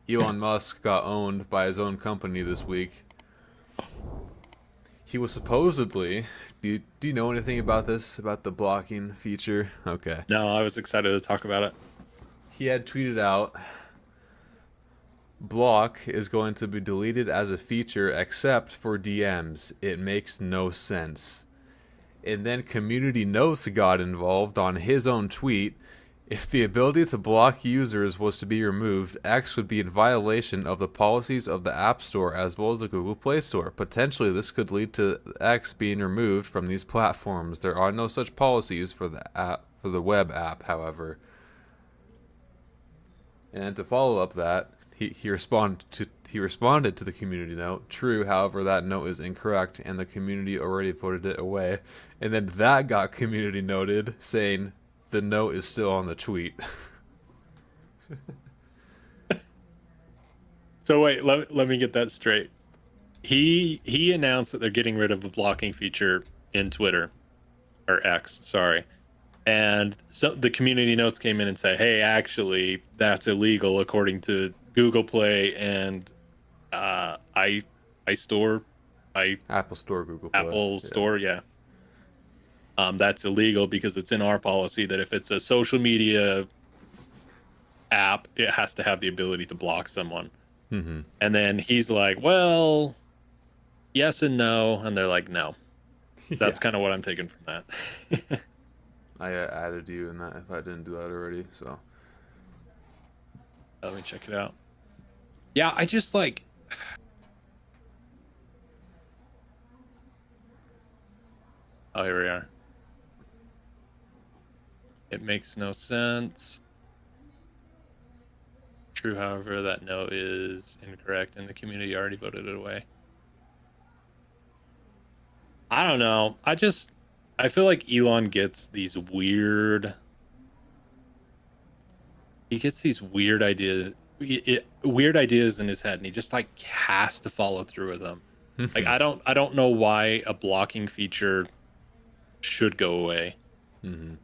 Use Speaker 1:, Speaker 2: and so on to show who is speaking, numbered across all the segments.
Speaker 1: Elon Musk got owned by his own company this week. He was supposedly. Do you know anything about this? About the blocking feature? Okay.
Speaker 2: No, I was excited to talk about it.
Speaker 1: He had tweeted out block is going to be deleted as a feature except for DMs. It makes no sense. And then community notes got involved on his own tweet. If the ability to block users was to be removed, X would be in violation of the policies of the App Store as well as the Google Play Store. Potentially, this could lead to X being removed from these platforms. There are no such policies for the web app, however. And to follow up that, he responded to the community note. True, however, that note is incorrect, and the community already voted it away. And then that got community noted, saying the note is still on the tweet.
Speaker 2: So wait, let me get that straight. He announced that they're getting rid of the blocking feature in Twitter or X, sorry. And so the community notes came in and say, "Hey, actually, that's illegal according to Google Play and iStore, i
Speaker 1: Apple Store, Google Play.
Speaker 2: Apple
Speaker 1: Yeah.
Speaker 2: Store, yeah. That's illegal because it's in our policy that if it's a social media app, it has to have the ability to block someone."
Speaker 1: Mm-hmm.
Speaker 2: And then he's like, "Well, yes and no," and they're like, "No." That's
Speaker 1: Yeah.
Speaker 2: kind of what I'm taking from that.
Speaker 1: I added you in that if I didn't do that already. So
Speaker 2: Let me check it out. Yeah, I just like. Oh, here we are. It makes no sense. True, however, that no is incorrect, and the community already voted it away. I don't know. I feel like Elon gets these weird. He gets these weird ideas, weird ideas in his head, and he just like has to follow through with them. Like I don't know why a blocking feature should go away
Speaker 1: mm-hmm.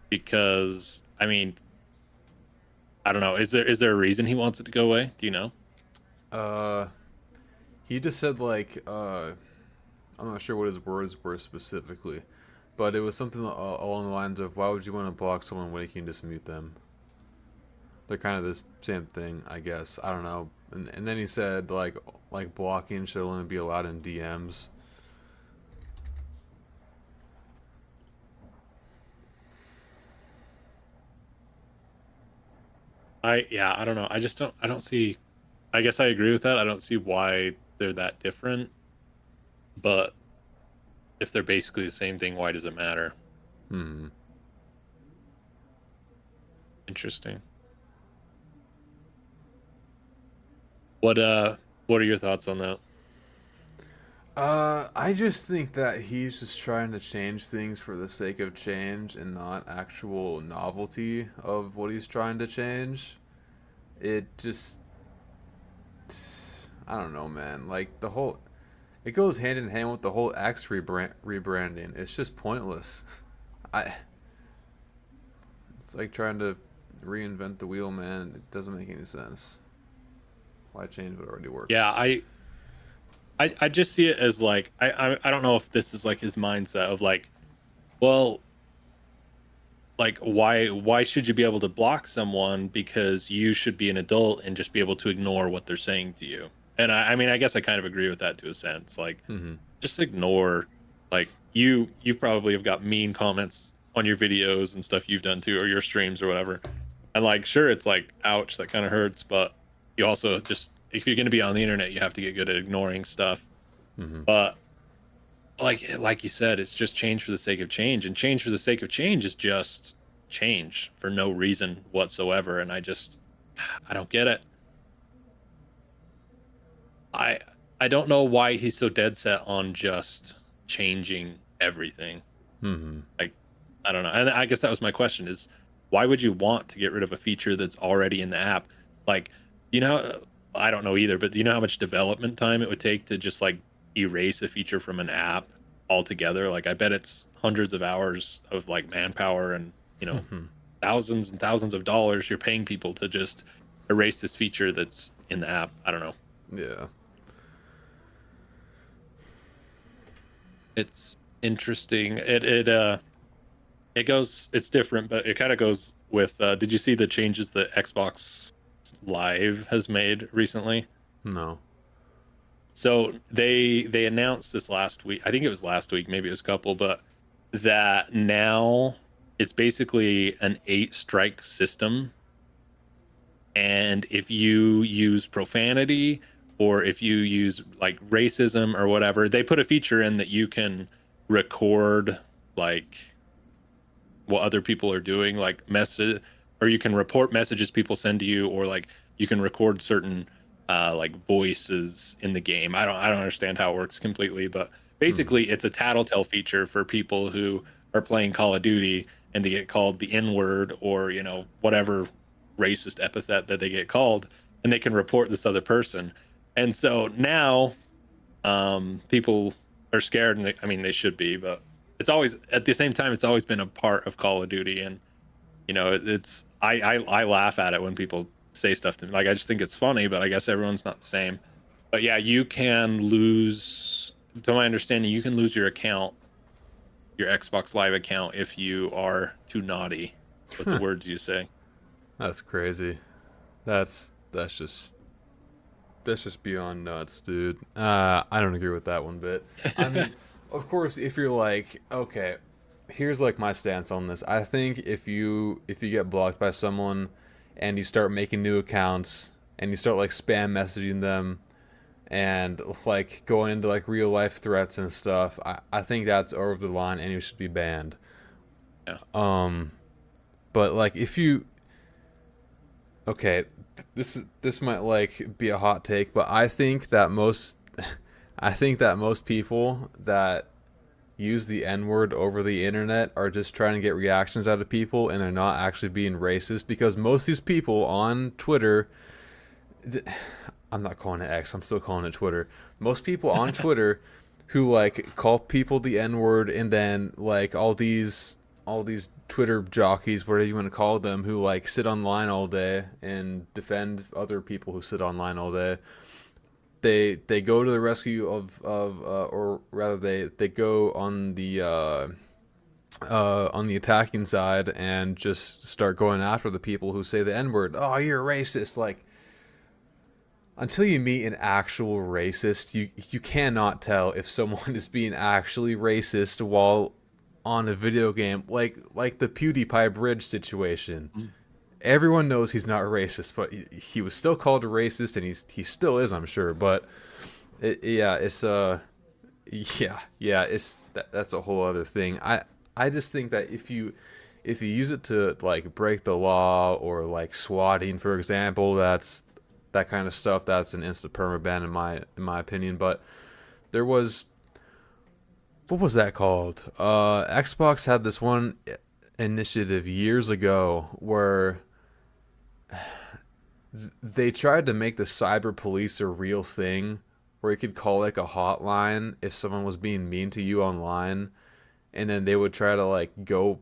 Speaker 2: because I mean I don't know. Is there a reason he wants it to go away? Do you know?
Speaker 1: uh, he just said like I'm not sure what his words were specifically, but it was something along the lines of, "Why would you want to block someone when you can just mute them?" They're kind of the same thing, I guess. I don't know. And then he said like blocking should only be allowed in DMs.
Speaker 2: I don't know. I don't see. I guess I agree with that. I don't see why they're that different. But if they're basically the same thing, why does it matter?
Speaker 1: Hmm.
Speaker 2: Interesting. What are your thoughts on that?
Speaker 1: I just think that he's just trying to change things for the sake of change and not actual novelty of what he's trying to change. It just, I don't know, man. Like the whole, it goes hand in hand with the whole X rebranding. It's just pointless. I, it's like trying to reinvent the wheel, man. It doesn't make any sense. Why change what already
Speaker 2: Yeah,
Speaker 1: works?
Speaker 2: I just see it as like I don't know if this is like his mindset of like, well, like why should you be able to block someone because you should be an adult and just be able to ignore what they're saying to you. And I mean I guess I kind of agree with that to a sense. Like
Speaker 1: Mm-hmm.
Speaker 2: just ignore, like you probably have got mean comments on your videos and stuff you've done too, or your streams or whatever. And like sure it's like ouch, that kind of hurts, but you also just if you're going to be on the internet you have to get good at ignoring stuff.
Speaker 1: Mm-hmm.
Speaker 2: But like you said, it's just change for the sake of change, and change for the sake of change is just change for no reason whatsoever. And I don't get it. I I don't know why he's so dead set on just changing everything.
Speaker 1: Mm-hmm.
Speaker 2: Like I don't know. And I guess that was my question is why would you want to get rid of a feature that's already in the app? Like, you know, I don't know either, but do you know how much development time it would take to just like erase a feature from an app altogether? Like, I bet it's hundreds of hours of like manpower and, you know,
Speaker 1: Mm-hmm.
Speaker 2: thousands and thousands of dollars you're paying people to just erase this feature that's in the app. I don't know.
Speaker 1: Yeah.
Speaker 2: It's interesting. It goes. It's different, but it kind of goes with. Did you see the changes that Xbox Live has made recently?
Speaker 1: No.
Speaker 2: So they announced this last week. I think it was last week, maybe it was a couple, but that now it's basically an 8 strike system. And if you use profanity or if you use like racism or whatever, they put a feature in that you can record like what other people are doing, like message, or you can report messages people send to you, or like you can record certain like voices in the game. I don't understand how it works completely, but
Speaker 1: Hmm.
Speaker 2: basically it's a tattletale feature for people who are playing Call of Duty and they get called the N word or whatever racist epithet that they get called, and they can report this other person. And so now people are scared, and I mean they should be, but it's always at the same time it's always been a part of Call of Duty, and it's I laugh at it when people say stuff to me. Like I just think it's funny, but I guess everyone's not the same. But yeah, you can lose. To my understanding, you can lose your account, your Xbox Live account, if you are too naughty with the words you say.
Speaker 1: That's crazy. That's just beyond nuts, dude. I don't agree with that one bit. I mean, of course, if you're like, okay, here's like my stance on this. I think if you get blocked by someone and you start making new accounts and you start like spam messaging them and like going into like real life threats and stuff, I think that's over the line and you should be banned.
Speaker 2: Yeah.
Speaker 1: Um, but like if you okay, this might like be a hot take, but I think that most people that use the N word over the internet are just trying to get reactions out of people and they're not actually being racist because most of these people on Twitter, I'm not calling it X, I'm still calling it Twitter. Most people on Twitter who like call people the N word and then like all these Twitter jockeys, whatever you want to call them, who like sit online all day and defend other people who sit online all day. They go to the rescue of or rather they go on the attacking side and just start going after the people who say the N word. Oh, you're racist. Like until you meet an actual racist, you cannot tell if someone is being actually racist while on a video game, like the PewDiePie bridge situation.
Speaker 2: Mm.
Speaker 1: Everyone knows he's not racist, but he was still called a racist, and he still is, I'm sure. But yeah, it's that's a whole other thing. I just think that if you use it to like break the law or like swatting, for example, that's that kind of stuff. That's an instant permaban in my opinion. But there was what was that called? Xbox had this one initiative years ago where they tried to make the cyber police a real thing, where you could call like a hotline if someone was being mean to you online, and then they would try to like go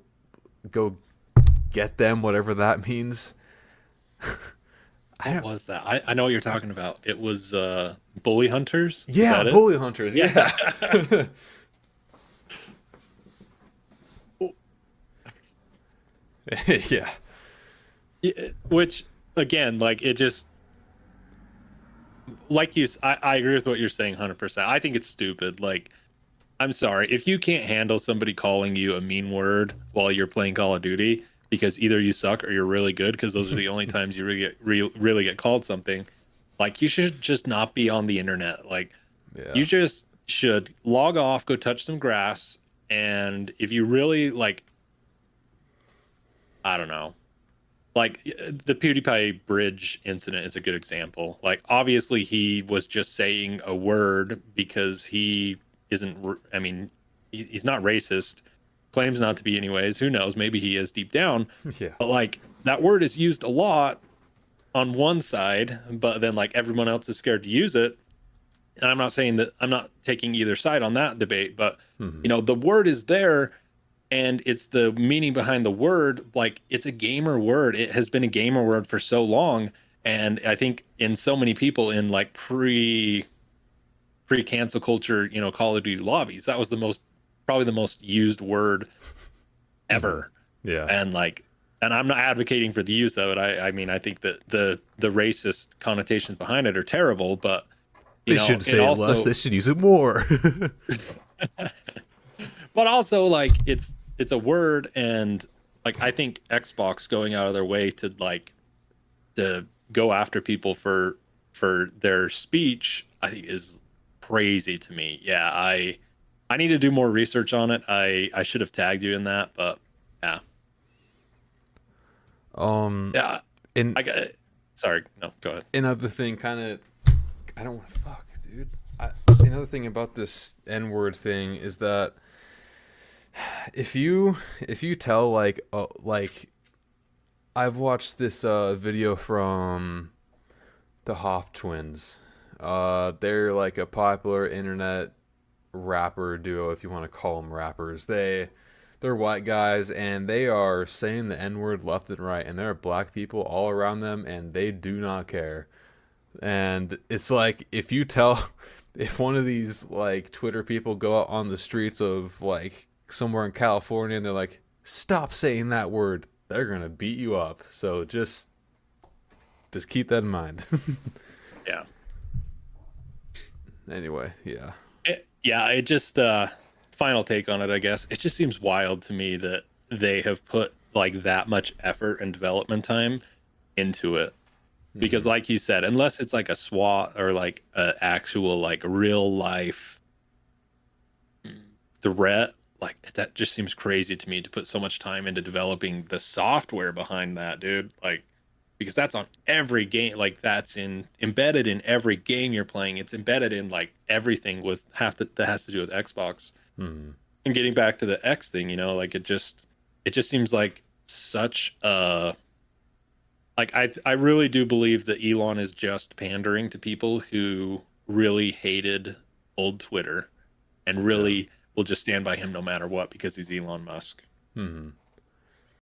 Speaker 1: get them, whatever that means. I
Speaker 2: What
Speaker 1: don't.
Speaker 2: was that? I know what you're talking about. It was Bully Hunters. Is
Speaker 1: Yeah,
Speaker 2: that it?
Speaker 1: bully hunters.
Speaker 2: Yeah.
Speaker 1: Yeah. Yeah.
Speaker 2: Yeah, which again, like it just like I agree with what you're saying 100%. I think it's stupid. Like I'm sorry if you can't handle somebody calling you a mean word while you're playing Call of Duty because either you suck or you're really good, because those are the only times you really get called something. Like you should just not be on the internet. Like
Speaker 1: Yeah.
Speaker 2: you just should log off, go touch some grass, and if you really like, I don't know, like the PewDiePie bridge incident is a good example. Like obviously he was just saying a word because he isn't. I mean, he's not racist. Claims not to be, anyways. Who knows? Maybe he is deep down.
Speaker 1: Yeah.
Speaker 2: But like that word is used a lot on one side, but then like everyone else is scared to use it. And I'm not saying that I'm not taking either side on that debate, but
Speaker 1: Hmm.
Speaker 2: the word is there and it's the meaning behind the word. Like it's a gamer word. It has been a gamer word for so long. And I think in so many people in like pre cancel culture, you know, Call of Duty lobbies, that was the most, probably the most used word
Speaker 1: Hmm.
Speaker 2: ever.
Speaker 1: Yeah.
Speaker 2: And like, and I'm not advocating for the use of it. I mean, I think that the racist connotations behind it are terrible, but you
Speaker 1: They
Speaker 2: know,
Speaker 1: shouldn't
Speaker 2: it
Speaker 1: say it less.
Speaker 2: also,
Speaker 1: They should use it more.
Speaker 2: but also like it's a word. And like I think Xbox going out of their way to like to go after people for their speech, I think is crazy to me. Yeah, I need to do more research on it. I should have tagged you in that, but yeah.
Speaker 1: um,
Speaker 2: Yeah,
Speaker 1: and
Speaker 2: I got, sorry, no, go ahead.
Speaker 1: another thing, kind of, I don't want to fuck, dude. Another thing about this N word thing is that if you tell like I've watched this video from the Hoff twins. They're like a popular internet rapper duo, if you want to call them rappers. They're white guys and they are saying the N word left and right, and there are black people all around them, and they do not care. And it's like if you tell, if one of these like Twitter people go out on the streets of like somewhere in California and they're like, "Stop saying that word," they're gonna beat you up. So just keep that in mind.
Speaker 2: Yeah.
Speaker 1: Anyway, yeah.
Speaker 2: Yeah, it just final take on it, I guess. It just seems wild to me that they have put like that much effort and development time into it. Because
Speaker 1: Hmm.
Speaker 2: like you said, unless it's like a SWAT or like a actual like real life threat, like that just seems crazy to me to put so much time into developing the software behind that, dude. Like because that's on every game, like that's in embedded in every game you're playing. It's embedded in like everything with half that has to do with Xbox.
Speaker 1: Hmm.
Speaker 2: And getting back to the X thing, you know, like it just seems like such a like I really do believe that Elon is just pandering to people who really hated old Twitter and
Speaker 1: Yeah.
Speaker 2: really will just stand by him no matter what because he's Elon Musk.
Speaker 1: Hmm.